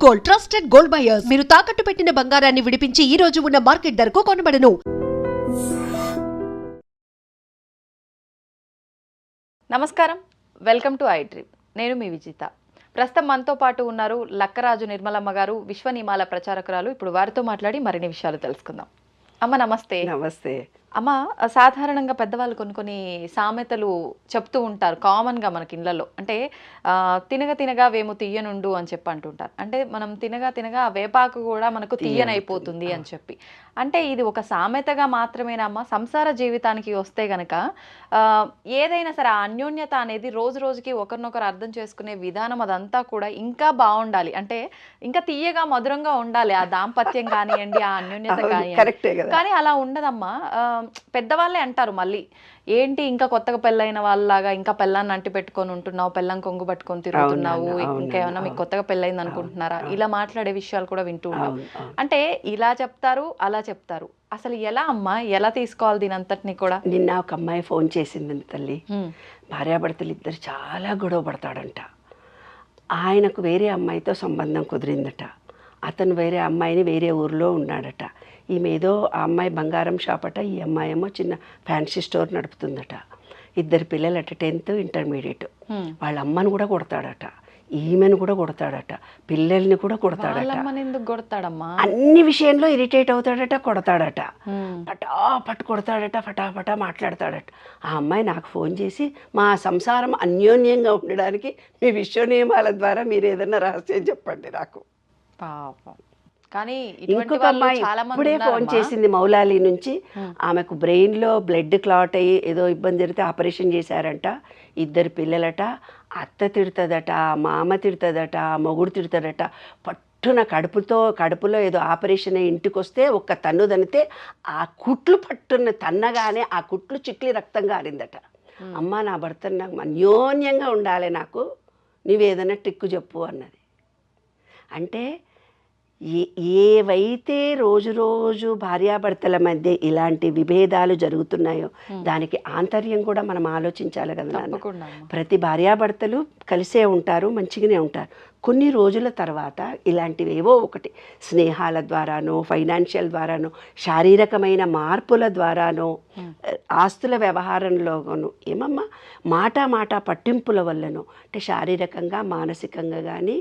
Gold, trusted gold buyers. మీరు తాకట్టు పెట్టిన బంగారాన్ని విడిపించి ఈ రోజు ఉన్న మార్కెట్ ధరకు కొనబడను. నమస్కారం, వెల్కమ్ టు ఐ డ్రీమ్. నేను మీ విజిత. ప్రస్తుతం మనతో పాటు ఉన్నారు లక్కరాజు నిర్మలమ్మ గారు, విశ్వనియమాల ప్రచారకురాలు. ఇప్పుడు వారితో మాట్లాడి మరిన్ని విషయాలు తెలుసుకుందాం. అమ్మ నమస్తే. నమస్తే అమ్మ, సాధారణంగా పెద్దవాళ్ళు కొన్ని సామెతలు చెప్తూ ఉంటారు కామన్గా మనకి ఇళ్ళల్లో. అంటే తినగా తినగా వేము తీయనుండు అని చెప్పి అంటుంటారు. అంటే మనం తినగా తినగా ఆ వేపాకు కూడా మనకు తీయనైపోతుంది అని చెప్పి. అంటే ఇది ఒక సామెతగా మాత్రమేనమ్మా? సంసార జీవితానికి వస్తే గనక ఏదైనా సరే ఆ అన్యోన్యత అనేది రోజు రోజుకి ఒకరినొకరు అర్థం చేసుకునే విధానం అదంతా కూడా ఇంకా బాగుండాలి. అంటే ఇంకా తీయగా మధురంగా ఉండాలి ఆ దాంపత్యం కానివ్వండి, ఆ అన్యోన్యత కానివ్వండి. కానీ అలా ఉండదమ్మా. పెద్దవాళ్ళే అంటారు మళ్ళీ, ఏంటి ఇంకా కొత్తగా పెళ్ళైన వాళ్ళలాగా ఇంకా పెళ్ళాన్ని అంటి పెట్టుకొని ఉంటున్నావు, పెళ్ళం కొంగు పట్టుకొని తిరుగుతున్నావు, ఇంకేమన్నా మీకు కొత్తగా పెళ్ళైంది అనుకుంటున్నారా? ఇలా మాట్లాడే విషయాలు కూడా వింటూ ఉన్నాం. అంటే ఇలా చెప్తారు, అలా చెప్తారు. అసలు ఎలా అమ్మా, ఎలా తీసుకోవాలి దీని అంతటిని కూడా? నిన్న ఒక అమ్మాయి ఫోన్ చేసింది తల్లి. భార్యాభర్తలు ఇద్దరు చాలా గొడవ పడతాడంట. ఆయనకు వేరే అమ్మాయితో సంబంధం కుదిరిందట. అతను వేరే అమ్మాయిని వేరే ఊరిలో ఉన్నాడట. ఈమె ఏదో ఆ అమ్మాయి బంగారం షాప్ అట, ఈ అమ్మాయి ఏమో చిన్న ఫ్యాన్సీ స్టోర్ నడుపుతుందట. ఇద్దరు పిల్లలట, 10th ఇంటర్మీడియట్. వాళ్ళ అమ్మని కూడా కొడతాడట, ఈమెను కూడా కొడతాడట, పిల్లల్ని కూడా కొడతాడట. అన్ని విషయంలో ఇరిటేట్ అవుతాడట, కొడతాడట, పటాపట్ కొడతాడట, ఫటాఫటా మాట్లాడతాడట. ఆ అమ్మాయి నాకు ఫోన్ చేసి, మా సంసారం అన్యోన్యంగా ఉండడానికి మీ విశ్వనియమాల ద్వారా మీరు ఏదన్నా రహస్యం చెప్పండి నాకు. కానీ ఇంకొక అమ్మాయి ఇప్పుడే ఫోన్ చేసింది మౌలాలి నుంచి. ఆమెకు బ్రెయిన్లో బ్లడ్ క్లాట్ అయ్యి ఏదో ఇబ్బంది జరిగితే ఆపరేషన్ చేశారంట. ఇద్దరు పిల్లలట. అత్త తిడుతుందట, మామ తిడుతుందట, మొగుడు తిడుతాడట. పట్టున కడుపులో ఏదో ఆపరేషన్ అయ్యి ఇంటికి వస్తే ఒక్క తన్ను తనితే ఆ కుట్లు పట్టున తన్నగానే ఆ కుట్లు చిక్లి రక్తం గారిందట. అమ్మ, నా భర్త నాకు అన్యోన్యంగా ఉండాలి, నాకు నీవేదైనా ట్రిక్కు చెప్పు అన్నది. అంటే ఏవైతే రోజు రోజు భార్యాభర్తల మధ్య ఇలాంటి విభేదాలు జరుగుతున్నాయో దానికి ఆంతర్యం కూడా మనం ఆలోచించాలి కదా. ప్రతి భార్యాభర్తలు కలిసే ఉంటారు, మంచిగానే ఉంటారు. కొన్ని రోజుల తర్వాత ఇలాంటివేవో ఒకటి స్నేహాల ద్వారానో, ఫైనాన్షియల్ ద్వారానో, శారీరకమైన మార్పుల ద్వారానో, ఆస్తుల వ్యవహారంలోనూ, ఏమమ్మా మాట పట్టింపుల వల్లనో, అంటే శారీరకంగా మానసికంగా కానీ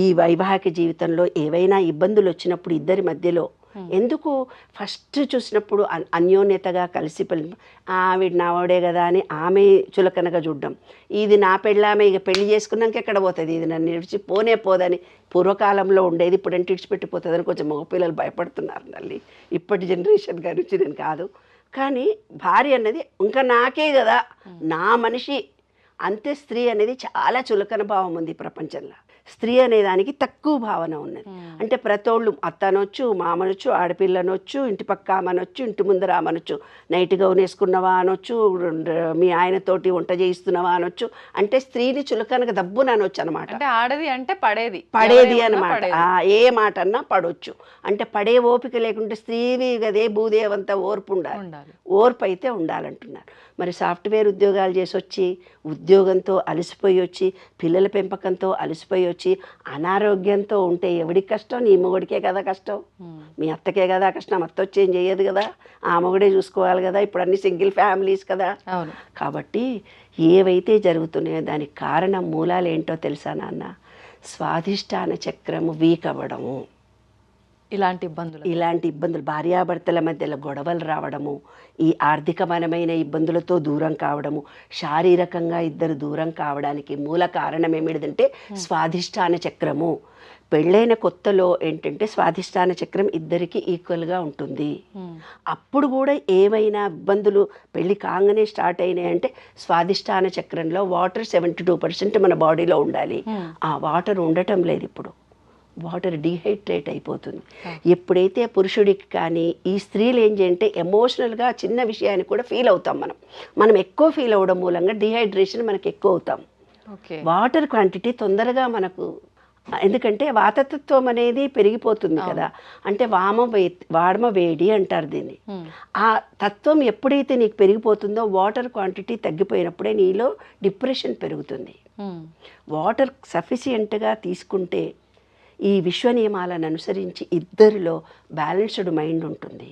ఈ వైవాహిక జీవితంలో ఏవైనా ఇబ్బందులు వచ్చినప్పుడు ఇద్దరి మధ్యలో ఎందుకు ఫస్ట్ చూసినప్పుడు అన్యోన్యతగా కలిసి ఆవిడ నావాడే కదా అని ఆమె చులకనగా చూడడం, ఇది నా పెళ్ళామె, ఇక పెళ్లి చేసుకున్నాక ఎక్కడ పోతుంది, ఇది నన్ను విడిచి పోనే పోదని పూర్వకాలంలో ఉండేది. ఇప్పుడంటే విడిచిపెట్టిపోతుందని కొంచెం మగపిల్లలు భయపడుతున్నారు తల్లి. ఇప్పటి జనరేషన్ గురించి నేను కాదు, కానీ భార్య అన్నది ఇంకా నాకే కదా, నా మనిషి అంతే. స్త్రీ అనేది చాలా చులకన భావం ఉంది ప్రపంచంలో. స్త్రీ అనేదానికి తక్కువ భావన ఉన్నది. అంటే ప్రతోళ్ళు అత్తనొచ్చు, మామనొచ్చు, ఆడపిల్లనొచ్చు, ఇంటి పక్క ఆమెనొచ్చు, ఇంటి ముందర ఆమెనొచ్చు, నైట్ గౌన్ వేసుకున్నవా అనొచ్చు, మీ ఆయనతోటి వంట చేయిస్తున్నవా అనొచ్చు. అంటే స్త్రీని చులకనగా దబ్బున అనొచ్చు అనమాట. అంటే ఆడది అంటే పడేది అనమాట. ఏ మాట అన్నా పడవచ్చు. అంటే పడే ఓపిక లేకుంటే స్త్రీవి కదే భూదేవంత ఓర్పు ఉండాలి, ఓర్పు అయితే ఉండాలంటున్నారు. మరి సాఫ్ట్వేర్ ఉద్యోగాలు చేసి వచ్చి, ఉద్యోగంతో అలసిపోయి వచ్చి, పిల్లల పెంపకంతో అలసిపోయి వచ్చి అనారోగ్యంతో ఉంటే ఎవడికి కష్టం? నీ మొగుడికే కదా కష్టం, మీ అత్తకే కదా కష్టం. అత్త వచ్చి ఏం చేయదు కదా, ఆ మొగుడే చూసుకోవాలి కదా. ఇప్పుడు అన్ని సింగిల్ ఫ్యామిలీస్ కదా. కాబట్టి ఏవైతే జరుగుతున్నాయో దానికి కారణం మూలాలు ఏంటో తెలుసా నాన్న? స్వాధిష్టాన చక్రము వీక్ అవ్వడము. ఇలాంటి ఇబ్బందులు భార్యాభర్తల మధ్యలో గొడవలు రావడము, ఈ ఆర్థికపరమైన ఇబ్బందులతో దూరం కావడము, శారీరకంగా ఇద్దరు దూరం కావడానికి మూల కారణం ఏమిటంటే స్వాధిష్టాన చక్రము. పెళ్ళైన కొత్తలో ఏంటంటే స్వాధిష్టాన చక్రం ఇద్దరికి ఈక్వల్గా ఉంటుంది. అప్పుడు కూడా ఏమైనా ఇబ్బందులు పెళ్ళి కాగానే స్టార్ట్ అయినాయి అంటే స్వాధిష్టాన చక్రంలో వాటర్ 72% మన బాడీలో ఉండాలి. ఆ వాటర్ ఉండటం లేదు. ఇప్పుడు వాటర్ డీహైడ్రేట్ అయిపోతుంది. ఎప్పుడైతే పురుషుడికి కానీ ఈ స్త్రీలు ఏం చేయంటే ఎమోషనల్గా చిన్న విషయాన్ని కూడా ఫీల్ అవుతాం. మనం ఎక్కువ ఫీల్ అవ్వడం మూలంగా డీహైడ్రేషన్ మనకు ఎక్కువ అవుతాం. వాటర్ క్వాంటిటీ తొందరగా మనకు, ఎందుకంటే వాతతత్వం అనేది పెరిగిపోతుంది కదా. అంటే వాడమ వేడి అంటారు దీన్ని. ఆ తత్వం ఎప్పుడైతే నీకు పెరిగిపోతుందో వాటర్ క్వాంటిటీ తగ్గిపోయినప్పుడే నీలో డిప్రెషన్ పెరుగుతుంది. వాటర్ సఫిషియెంట్గా తీసుకుంటే ఈ విశ్వ నియమాలను అనుసరించి ఇద్దరిలో బ్యాలెన్స్డ్ మైండ్ ఉంటుంది.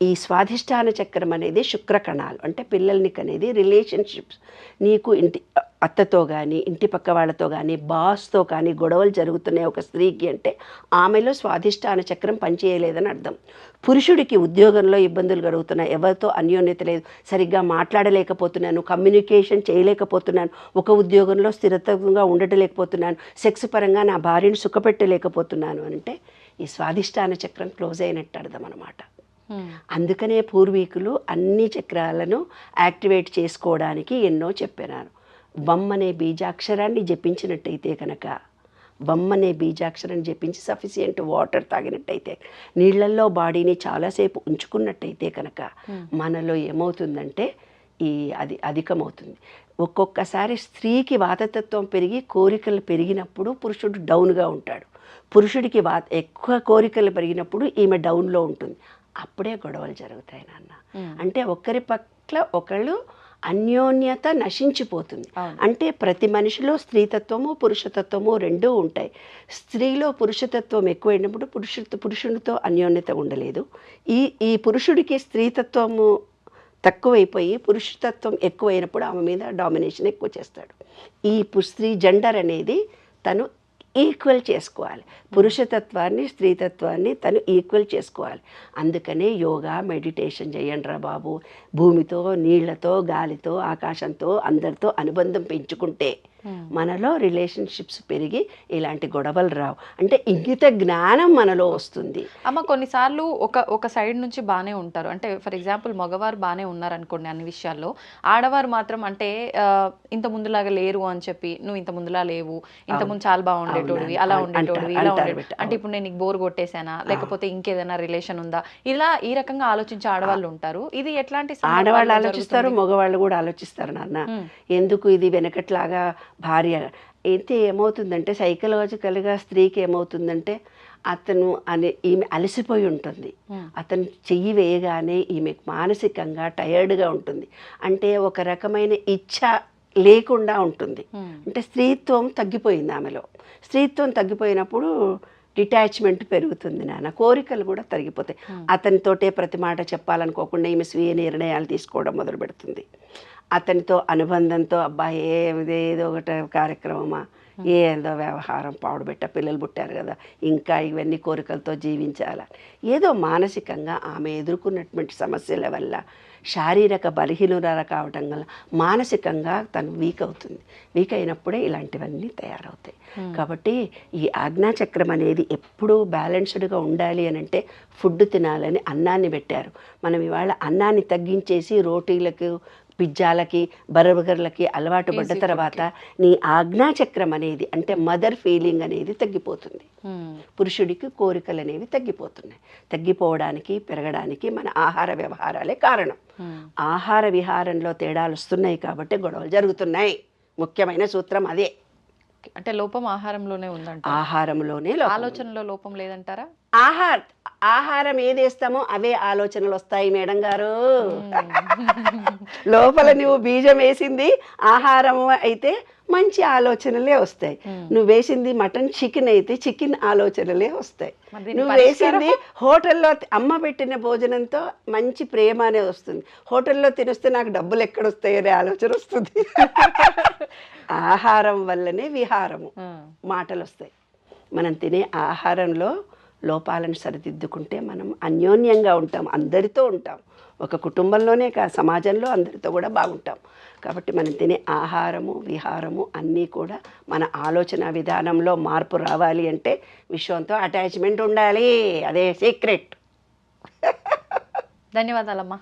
ఈ స్వాధిష్టాన చక్రం అనేది శుక్రకణాలు, అంటే పిల్లల్ని కనేది రిలేషన్షిప్స్. నీకు ఇంటి అత్తతో కానీ ఇంటి పక్క వాళ్ళతో కానీ బాస్తో కానీ గొడవలు జరుగుతున్నాయి ఒక స్త్రీకి అంటే ఆమెలో స్వాధిష్టాన చక్రం పనిచేయలేదని అర్థం. పురుషుడికి ఉద్యోగంలో ఇబ్బందులు కలుగుతున్నాయి, ఎవరితో అన్యోన్యత లేదు, సరిగ్గా మాట్లాడలేకపోతున్నాను, కమ్యూనికేషన్ చేయలేకపోతున్నాను, ఒక ఉద్యోగంలో స్థిరత్వంగా ఉండటలేకపోతున్నాను, సెక్స్ పరంగా నా భార్యను సుఖపెట్టలేకపోతున్నాను అంటే ఈ స్వాధిష్టాన చక్రం క్లోజ్ అయినట్టు అర్థం అన్నమాట. అందుకనే పూర్వీకులు అన్ని చక్రాలను యాక్టివేట్ చేసుకోవడానికి ఎన్నో చెప్పినారు. బొమ్మనే బీజాక్షరాన్ని జపించినట్టయితే కనుక, బొమ్మనే బీజాక్షరాన్ని జపించి సఫిషియంట్ వాటర్ తాగినట్టయితే, నీళ్లల్లో బాడీని చాలాసేపు ఉంచుకున్నట్టయితే కనుక మనలో ఏమవుతుందంటే అది అధికమవుతుంది. ఒక్కొక్కసారి స్త్రీకి వాతతత్వం పెరిగి కోరికలు పెరిగినప్పుడు పురుషుడు డౌన్గా ఉంటాడు, పురుషుడికి ఎక్కువ కోరికలు పెరిగినప్పుడు ఈమె డౌన్లో ఉంటుంది. అప్పుడే గొడవలు జరుగుతాయి నాన్న. అంటే ఒకరి పట్ల ఒకళ్ళు అన్యోన్యత నశించిపోతుంది. అంటే ప్రతి మనిషిలో స్త్రీతత్వము పురుషతత్వము రెండూ ఉంటాయి. స్త్రీలో పురుషతత్వం ఎక్కువైనప్పుడు పురుషునితో అన్యోన్యత ఉండలేదు. ఈ పురుషుడికి స్త్రీతత్వము తక్కువైపోయి పురుషతత్వం ఎక్కువైనప్పుడు ఆమె మీద డామినేషన్ ఎక్కువ చేస్తాడు. ఈ స్త్రీ జెండర్ అనేది తను ఈక్వల్ చేసుకోవాలి, పురుషతత్వాన్ని స్త్రీతత్వాన్ని తను ఈక్వల్ చేసుకోవాలి. అందుకనే యోగా మెడిటేషన్ చేయండి రా బాబు. భూమితో నీళ్లతో గాలితో ఆకాశంతో అందరితో అనుబంధం పెంచుకుంటే మనలో రిలేషన్షిప్స్ పెరిగి ఇలాంటి గొడవలు రావు. అంటే ఇంగిత జ్ఞానం మనలో వస్తుంది. అమ్మ కొన్నిసార్లు ఒక సైడ్ నుంచి బాగానే ఉంటారు, అంటే ఫర్ ఎగ్జాంపుల్ మగవారు బాగానే ఉన్నారనుకోండి అన్ని విషయాల్లో, ఆడవారు మాత్రం అంటే ఇంత ముందులాగా లేరు అని చెప్పి, నువ్వు ఇంత ముందులా లేవు, ఇంత ముందు చాలా బాగుండేటోడివి, అలా ఉండేటోడివి, ఇలా ఉండే, అంటే ఇప్పుడు నేను నీకు బోర్ కొట్టేశానా, లేకపోతే ఇంకేదైనా రిలేషన్ ఉందా, ఇలా ఈ రకంగా ఆలోచించే ఆడవాళ్ళు ఉంటారు. ఇది ఎట్లాంటి ఆడవాళ్ళు ఆలోచిస్తారు, మగవాళ్ళు కూడా ఆలోచిస్తారు నాన్న. ఎందుకు ఇది వెనకట్లాగా భార్య అయితే ఏమవుతుందంటే సైకలాజికల్గా స్త్రీకి ఏమవుతుందంటే ఈమె అలసిపోయి ఉంటుంది, అతను చెయ్యి వేయగానే ఈమె మానసికంగా టయర్డ్గా ఉంటుంది, అంటే ఒక రకమైన ఇచ్ఛ లేకుండా ఉంటుంది. అంటే స్త్రీత్వం తగ్గిపోయింది ఆమెలో. స్త్రీత్వం తగ్గిపోయినప్పుడు డిటాచ్మెంట్ పెరుగుతుంది నాన్న, కోరికలు కూడా తరిగిపోతాయి. అతనితోటే ప్రతి మాట చెప్పాలనుకోకుండా ఈమె స్వీయ నిర్ణయాలు తీసుకోవడం మొదలు పెడుతుంది. అతనితో అనుబంధంతో అబ్బాయి ఏదో ఒకటి కార్యక్రమమా, ఏదో వ్యవహారం, పాడుబెట్ట పిల్లలు పుట్టారు కదా, ఇంకా ఇవన్నీ కోరికలతో జీవించాలా, ఏదో మానసికంగా ఆమె ఎదుర్కొన్నటువంటి సమస్యల వల్ల శారీరక బలహీనురాలు కావటం వల్ల మానసికంగా తను వీక్ అవుతుంది. వీక్ అయినప్పుడే ఇలాంటివన్నీ తయారవుతాయి. కాబట్టి ఈ ఆజ్ఞాచక్రం అనేది ఎప్పుడూ బ్యాలెన్స్డ్గా ఉండాలి అని అంటే ఫుడ్ తినాలని అన్నాన్ని పెట్టారు. మనం ఇవాళ అన్నాన్ని తగ్గించేసి రోటీలకు పిజ్జాలకి బర్గర్లకి అలవాటు పడ్డ తర్వాత నీ ఆజ్ఞాచక్రం అనేది అంటే మదర్ ఫీలింగ్ అనేది తగ్గిపోతుంది. పురుషుడికి కోరికలు అనేవి తగ్గిపోతున్నాయి. తగ్గిపోవడానికి పెరగడానికి మన ఆహార వ్యవహారాలే కారణం. ఆహార విహారంలో తేడాలు వస్తున్నాయి కాబట్టి గొడవలు జరుగుతున్నాయి. ముఖ్యమైన సూత్రం అదే. అంటే లోపం ఆహారంలోనే ఉందంట. ఆహారంలోనే, ఆలోచనలో లోపం లేదంటారా? ఆహారం ఏదేస్తామో అవే ఆలోచనలు వస్తాయి మేడం గారు. లోపల నువ్వు బీజం వేసింది ఆహారం అయితే మంచి ఆలోచనలే వస్తాయి. నువ్వు వేసింది మటన్ చికెన్ అయితే చికెన్ ఆలోచనలే వస్తాయి. నువ్వు వేసింది హోటల్లో అమ్మ పెట్టిన భోజనంతో మంచి ప్రేమ అనేది వస్తుంది. హోటల్లో తినొస్తే నాకు డబ్బులు ఎక్కడొస్తాయి అనే ఆలోచన వస్తుంది. ఆహారం వల్లనే విహారము, మాటలు వస్తాయి. మనం తినే ఆహారంలో లోపాలను సరిదిద్దుకుంటే మనం అన్యోన్యంగా ఉంటాం, అందరితో ఉంటాం. ఒక కుటుంబంలోనే కాదు, సమాజంలో అందరితో కూడా బాగుంటాం. కాబట్టి మనం తినే ఆహారము విహారము అన్నీ కూడా మన ఆలోచన విధానంలో మార్పు రావాలి అంటే విశ్వంతో అటాచ్మెంట్ ఉండాలి. అదే సీక్రెట్. ధన్యవాదాలమ్మా.